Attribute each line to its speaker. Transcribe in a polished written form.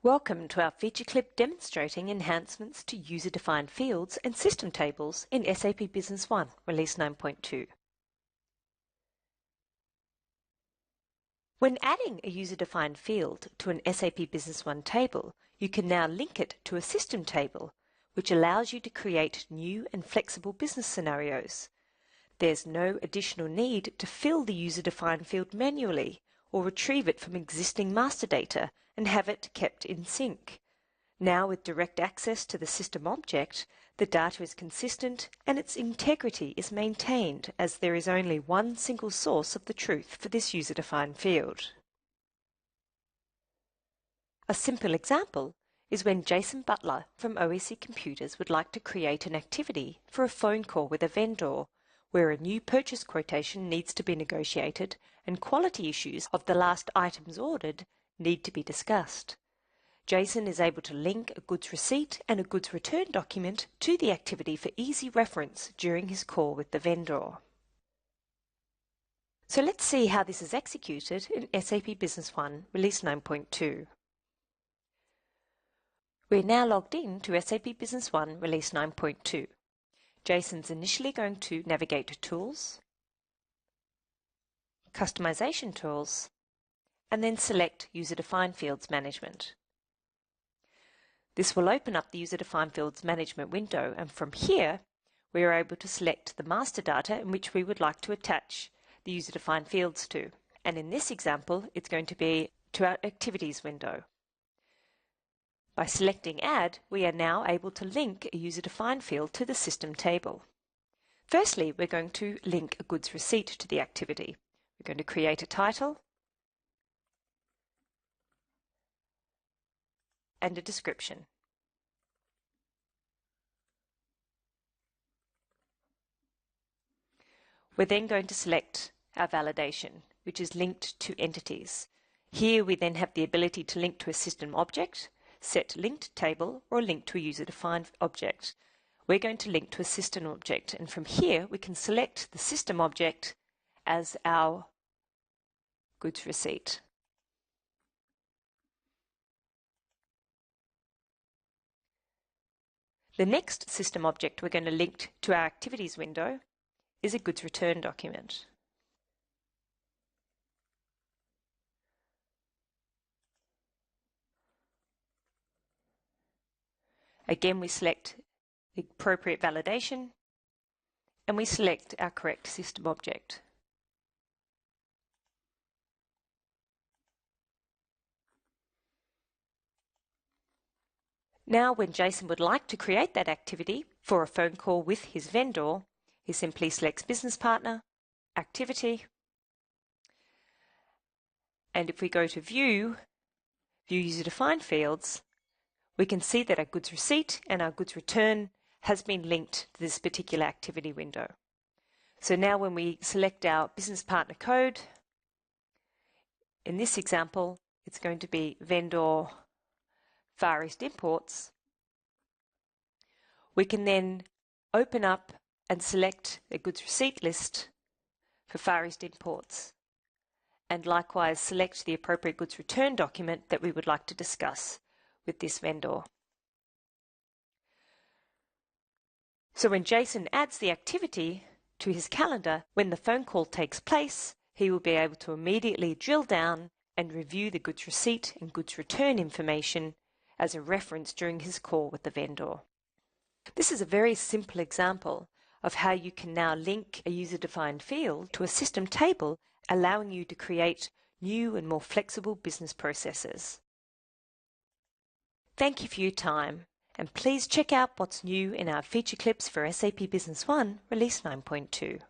Speaker 1: Welcome to our feature clip demonstrating enhancements to user-defined fields and system tables in SAP Business One, Release 9.2. When adding a user-defined field to an SAP Business One table, you can now link it to a system table, which allows you to create new and flexible business scenarios. There's no additional need to fill the user-defined field manually or retrieve it from existing master data and have it kept in sync. Now, with direct access to the system object, the data is consistent and its integrity is maintained, as there is only one single source of the truth for this user-defined field. A simple example is when Jason Butler from OEC Computers would like to create an activity for a phone call with a vendor, where a new purchase quotation needs to be negotiated and quality issues of the last items ordered need to be discussed. Jason is able to link a goods receipt and a goods return document to the activity for easy reference during his call with the vendor. So let's see how this is executed in SAP Business One, Release 9.2. We're now logged in to SAP Business One, Release 9.2. Jason's initially going to navigate to Tools, Customization Tools, and then select User-Defined Fields Management. This will open up the User-Defined Fields Management window, and from here we are able to select the master data in which we would like to attach the user-defined fields to. And in this example, it's going to be to our Activities window. By selecting Add, we are now able to link a user-defined field to the system table. Firstly, we're going to link a goods receipt to the activity. We're going to create a title and a description. We're then going to select our validation, which is linked to entities. Here we then have the ability to link to a system object, set linked table, or link to a user-defined object. We're going to link to a system object, and from here we can select the system object as our goods receipt. The next system object we're going to link to our Activities window is a goods return document. Again, we select the appropriate validation and we select our correct system object. Now, when Jason would like to create that activity for a phone call with his vendor, he simply selects Business Partner, Activity, and if we go to View User-Defined Fields, we can see that our goods receipt and our goods return has been linked to this particular activity window. So now when we select our business partner code, in this example, it's going to be vendor Far East Imports. We can then open up and select a goods receipt list for Far East Imports, and likewise select the appropriate goods return document that we would like to discuss with this vendor. So when Jason adds the activity to his calendar, when the phone call takes place, he will be able to immediately drill down and review the goods receipt and goods return information as a reference during his call with the vendor. This is a very simple example of how you can now link a user-defined field to a system table, allowing you to create new and more flexible business processes. Thank you for your time, and please check out what's new in our feature clips for SAP Business One, Release 9.2.